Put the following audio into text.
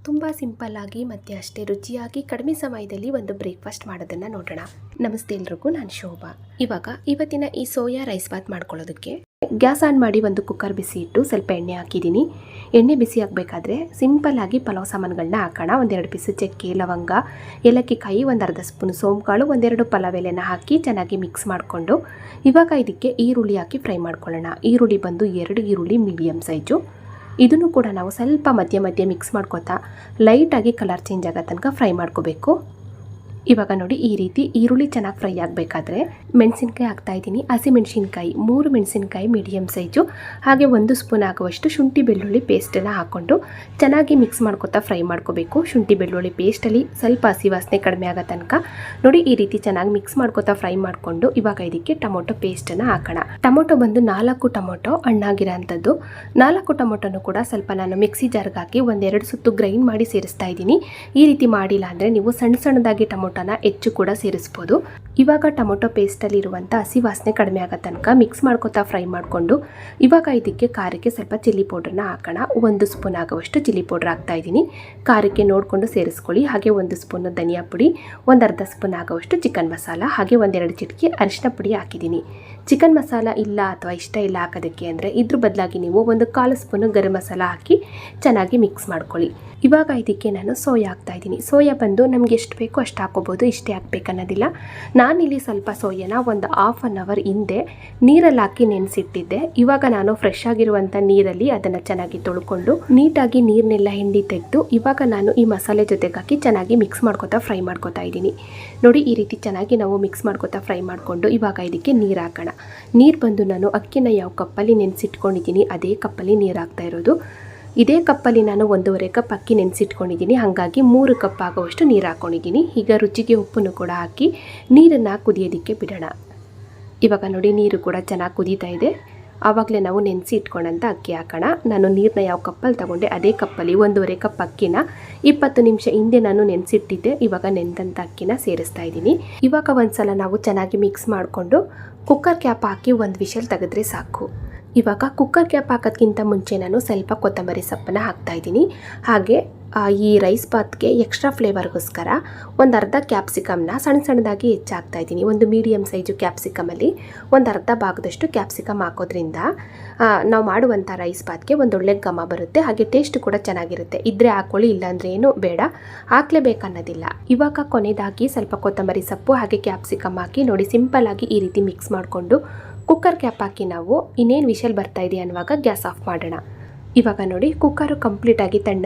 ತುಂಬ ಸಿಂಪಲ್ಲಾಗಿ ಮತ್ತು ಅಷ್ಟೇ ರುಚಿಯಾಗಿ ಕಡಿಮೆ ಸಮಯದಲ್ಲಿ ಒಂದು ಬ್ರೇಕ್ಫಾಸ್ಟ್ ಮಾಡೋದನ್ನು ನೋಡೋಣ. ನಮಸ್ತೆ ಎಲ್ರಿಗೂ, ನಾನು ಶೋಭಾ. ಇವತ್ತಿನ ಈ ಸೋಯಾ ರೈಸ್ ಬಾತ್ ಮಾಡ್ಕೊಳ್ಳೋದಕ್ಕೆ ಗ್ಯಾಸ್ ಆನ್ ಮಾಡಿ ಒಂದು ಕುಕ್ಕರ್ ಬಿಸಿ ಇಟ್ಟು ಸ್ವಲ್ಪ ಎಣ್ಣೆ ಹಾಕಿದ್ದೀನಿ. ಎಣ್ಣೆ ಬಿಸಿ ಆಗಬೇಕಾದ್ರೆ ಸಿಂಪಲ್ಲಾಗಿ ಪಲಾವ್ ಸಾಮಾನುಗಳನ್ನ ಹಾಕೋಣ. ಒಂದೆರಡು ಪೀಸು ಚಕ್ಕೆ, ಲವಂಗ, ಏಲಕ್ಕಿ ಕಾಯಿ, ಒಂದು ಅರ್ಧ ಸ್ಪೂನ್ ಸೋಂಕಾಳು, ಒಂದೆರಡು ಪಲಾವ್ ಎಲೆನ ಹಾಕಿ ಚೆನ್ನಾಗಿ ಮಿಕ್ಸ್ ಮಾಡಿಕೊಂಡು ಇವಾಗ ಇದಕ್ಕೆ ಈರುಳ್ಳಿ ಹಾಕಿ ಫ್ರೈ ಮಾಡ್ಕೊಳ್ಳೋಣ. ಈರುಳ್ಳಿ ಬಂದು 2 ಈರುಳ್ಳಿ ಮೀಡಿಯಮ್ ಸೈಜು. ಇದನ್ನು ಕೂಡ ನಾವು ಸ್ವಲ್ಪ ಮಧ್ಯೆ ಮಿಕ್ಸ್ ಮಾಡ್ಕೋತಾ ಲೈಟಾಗಿ ಕಲರ್ ಚೇಂಜ್ ಆಗೋ ತನಕ ಫ್ರೈ ಮಾಡ್ಕೋಬೇಕು. ಇವಾಗ ನೋಡಿ, ಈ ರೀತಿ ಈರುಳ್ಳಿ ಚೆನ್ನಾಗಿ ಫ್ರೈ ಆಗಬೇಕಾದ್ರೆ ಮೆಣಸಿನ್ಕಾಯಿ ಹಾಕ್ತಾಯಿದ್ದೀನಿ. ಹಸಿಮೆಣಸಿನ್ಕಾಯಿ 3 ಮೆಣಸಿನ್ಕಾಯಿ ಮೀಡಿಯಮ್ ಸೈಜು, ಹಾಗೆ 1 ಸ್ಪೂನ್ ಆಗುವಷ್ಟು ಶುಂಠಿ ಬೆಳ್ಳುಳ್ಳಿ ಪೇಸ್ಟನ್ನು ಹಾಕ್ಕೊಂಡು ಚೆನ್ನಾಗಿ ಮಿಕ್ಸ್ ಮಾಡ್ಕೊತಾ ಫ್ರೈ ಮಾಡ್ಕೋಬೇಕು. ಶುಂಠಿ ಬೆಳ್ಳುಳ್ಳಿ ಪೇಸ್ಟಲ್ಲಿ ಸ್ವಲ್ಪ ಹಸಿ ವಾಸನೆ ಕಡಿಮೆ ಆಗೋ ತನಕ ನೋಡಿ ಈ ರೀತಿ ಚೆನ್ನಾಗಿ ಮಿಕ್ಸ್ ಮಾಡ್ಕೊತಾ ಫ್ರೈ ಮಾಡಿಕೊಂಡು ಇವಾಗ ಇದಕ್ಕೆ ಟೊಮೊಟೊ ಪೇಸ್ಟನ್ನು ಹಾಕೋಣ. ಟೊಮೊಟೊ ಬಂದು 4 ಟೊಮೊಟೊ ಹಣ್ಣಾಗಿರೋ ಅಂಥದ್ದು. 4 ಟೊಮೊಟೊನು ಕೂಡ ಸ್ವಲ್ಪ ನಾನು ಮಿಕ್ಸಿ ಜಾರ್ಗೆ ಹಾಕಿ 1-2 ಸುತ್ತು ಗ್ರೈಂಡ್ ಮಾಡಿ ಸೇರಿಸ್ತಾ ಇದ್ದೀನಿ. ಈ ರೀತಿ ಮಾಡಿಲ್ಲ ಅಂದರೆ ನೀವು ಸಣ್ಣದಾಗಿ ಟೊಮೊಟೊನ ಹೆಚ್ಚು ಕೂಡ ಸೇರಿಸ್ಬೋದು. ಇವಾಗ ಟೊಮೊಟೊ ಪೇಸ್ಟಲ್ಲಿ ಇರುವಂಥ ಹಸಿ ವಾಸನೆ ಕಡಿಮೆ ಆಗೋ ತನಕ ಮಿಕ್ಸ್ ಮಾಡ್ಕೊತಾ ಫ್ರೈ ಮಾಡಿಕೊಂಡು ಇವಾಗ ಇದಕ್ಕೆ ಖಾರಕ್ಕೆ ಸ್ವಲ್ಪ ಚಿಲ್ಲಿ ಪೌಡ್ರನ್ನ ಹಾಕೋಣ. 1 ಸ್ಪೂನ್ ಆಗುವಷ್ಟು ಚಿಲ್ಲಿ ಪೌಡ್ರ್ ಹಾಕ್ತಾ ಇದ್ದೀನಿ. ಖಾರಕ್ಕೆ ನೋಡಿಕೊಂಡು ಸೇರಿಸ್ಕೊಳ್ಳಿ. ಹಾಗೆ 1 ಸ್ಪೂನು ಧನಿಯಾ ಪುಡಿ, 1/2 ಸ್ಪೂನ್ ಆಗುವಷ್ಟು ಚಿಕನ್ ಮಸಾಲ, ಹಾಗೆ 1-2 ಚಿಟಿಕೆ ಅರಿಶಿನ ಪುಡಿ ಹಾಕಿದ್ದೀನಿ. ಚಿಕನ್ ಮಸಾಲ ಇಲ್ಲ ಅಥವಾ ಇಷ್ಟ ಇಲ್ಲ ಹಾಕೋದಕ್ಕೆ ಅಂದರೆ ಇದ್ರ ಬದಲಾಗಿ ನೀವು 1/4 ಸ್ಪೂನು ಗರಂ ಮಸಾಲ ಹಾಕಿ ಚೆನ್ನಾಗಿ ಮಿಕ್ಸ್ ಮಾಡ್ಕೊಳ್ಳಿ. ಇವಾಗ ಇದಕ್ಕೆ ನಾನು ಸೋಯಾ ಹಾಕ್ತಾ ಇದ್ದೀನಿ. ಸೋಯಾ ಬಂದು ನಮ್ಗೆ ಎಷ್ಟು ಬೇಕೋ ಅಷ್ಟು ಹಾಕೋಬೋದು, ಇಷ್ಟೇ ಹಾಕ್ಬೇಕನ್ನೋದಿಲ್ಲ. ನಾನಿಲ್ಲಿ ಸ್ವಲ್ಪ ಸೋಯಾನ ಒಂದು ½ ಅನ್ ಅವರ್ ಹಿಂದೆ ನೀರಲ್ಲಿ ಹಾಕಿ ನೆನೆಸಿಟ್ಟಿದ್ದೆ. ಇವಾಗ ನಾನು ಫ್ರೆಶ್ ಆಗಿರುವಂಥ ನೀರಲ್ಲಿ ಅದನ್ನು ಚೆನ್ನಾಗಿ ತೊಳ್ಕೊಂಡು ನೀಟಾಗಿ ನೀರನ್ನೆಲ್ಲ ಹಿಂಡಿ ತೆಗೆದು ಇವಾಗ ನಾನು ಈ ಮಸಾಲೆ ಜೊತೆಗೆ ಹಾಕಿ ಚೆನ್ನಾಗಿ ಮಿಕ್ಸ್ ಮಾಡ್ಕೊತಾ ಫ್ರೈ ಮಾಡ್ಕೊತಾ ಇದ್ದೀನಿ. ನೋಡಿ, ಈ ರೀತಿ ಚೆನ್ನಾಗಿ ನಾವು ಮಿಕ್ಸ್ ಮಾಡ್ಕೊತಾ ಫ್ರೈ ಮಾಡಿಕೊಂಡು ಇವಾಗ ಇದಕ್ಕೆ ನೀರು ಹಾಕೋಣ. ನೀರು ಬಂದು ನಾನು ಅಕ್ಕಿನ ಯಾವ ಕಪ್ಪಲ್ಲಿ ನೆನೆಸಿಟ್ಕೊಂಡಿದ್ದೀನಿ ಅದೇ ಕಪ್ಪಲ್ಲಿ ನೀರು ಹಾಕ್ತಾ ಇರೋದು. ಇದೇ ಕಪ್ಪಲ್ಲಿ ನಾನು 1.5 ಕಪ್ ಅಕ್ಕಿ ನೆನೆಸಿಟ್ಕೊಂಡಿದ್ದೀನಿ, ಹಾಗಾಗಿ 3 ಕಪ್ ಆಗೋವಷ್ಟು ನೀರು ಹಾಕ್ಕೊಂಡಿದ್ದೀನಿ. ಈಗ ರುಚಿಗೆ ಉಪ್ಪನ್ನು ಕೂಡ ಹಾಕಿ ನೀರನ್ನು ಕುದಿಯೋದಕ್ಕೆ ಬಿಡೋಣ. ಇವಾಗ ನೋಡಿ, ನೀರು ಕೂಡ ಚೆನ್ನಾಗಿ ಕುದೀತಾ ಇದೆ. ಆವಾಗಲೇ ನಾವು ನೆನೆಸಿ ಇಟ್ಕೊಂಡಂಥ ಅಕ್ಕಿ ಹಾಕೋಣ. ನಾನು ನೀರನ್ನ ಯಾವ ಕಪ್ಪಲ್ಲಿ ತಗೊಂಡೆ ಅದೇ ಕಪ್ಪಲ್ಲಿ 1.5 ಕಪ್ ಅಕ್ಕಿನ 20 ನಿಮಿಷ ಹಿಂದೆ ನಾನು ನೆನೆಸಿಟ್ಟಿದ್ದೆ. ಇವಾಗ ನೆನೆದಂಥ ಅಕ್ಕಿನ ಸೇರಿಸ್ತಾ ಇದ್ದೀನಿ. ಇವಾಗ ಒಂದ್ಸಲ ನಾವು ಚೆನ್ನಾಗಿ ಮಿಕ್ಸ್ ಮಾಡಿಕೊಂಡು ಕುಕ್ಕರ್ ಕ್ಯಾಪ್ ಹಾಕಿ 1 ವಿಷಲ್ ತೆಗೆದ್ರೆ ಸಾಕು. ಇವಾಗ ಕುಕ್ಕರ್ ಕ್ಯಾಪ್ ಹಾಕೋದಕ್ಕಿಂತ ಮುಂಚೆ ನಾನು ಸ್ವಲ್ಪ ಕೊತ್ತಂಬರಿ ಸೊಪ್ಪನ್ನು ಹಾಕ್ತಾಯಿದ್ದೀನಿ. ಹಾಗೆ ಈ ರೈಸ್ ಬಾತ್ಗೆ ಎಕ್ಸ್ಟ್ರಾ ಫ್ಲೇವರ್ಗೋಸ್ಕರ 1/2 ಕ್ಯಾಪ್ಸಿಕಮ್ನ ಸಣ್ಣದಾಗಿ ಹೆಚ್ಚಾಗ್ತಾ ಇದ್ದೀನಿ. ಒಂದು ಮೀಡಿಯಮ್ ಸೈಜು ಕ್ಯಾಪ್ಸಿಕಮಲ್ಲಿ 1/2 ಭಾಗದಷ್ಟು ಕ್ಯಾಪ್ಸಿಕಮ್ ಹಾಕೋದ್ರಿಂದ ನಾವು ಮಾಡುವಂಥ ರೈಸ್ ಬಾತ್ಗೆ ಒಂದೊಳ್ಳೆ ಘಮ ಬರುತ್ತೆ, ಹಾಗೆ ಟೇಸ್ಟ್ ಕೂಡ ಚೆನ್ನಾಗಿರುತ್ತೆ. ಇದ್ರೆ ಹಾಕೊಳ್ಳಿ, ಇಲ್ಲಾಂದ್ರೆ ಏನು ಬೇಡ, ಹಾಕ್ಲೇಬೇಕನ್ನೋದಿಲ್ಲ. ಇವಾಗ ಕೊನೆಯದಾಗಿ ಸ್ವಲ್ಪ ಕೊತ್ತಂಬರಿ ಸೊಪ್ಪು ಹಾಗೆ ಕ್ಯಾಪ್ಸಿಕಮ್ ಹಾಕಿ ನೋಡಿ ಸಿಂಪಲ್ಲಾಗಿ ಈ ರೀತಿ ಮಿಕ್ಸ್ ಮಾಡಿಕೊಂಡು ಕುಕ್ಕರ್ ಕ್ಯಾಪ್ ಹಾಕಿ ನಾವು ಇನ್ನೇನು ವಿಷಲ್ ಬರ್ತಾ ಇದೆ ಅನ್ನುವಾಗ ಗ್ಯಾಸ್ ಆಫ್ ಮಾಡೋಣ. ಇವಾಗ ನೋಡಿ, ಕುಕ್ಕರು ಕಂಪ್ಲೀಟಾಗಿ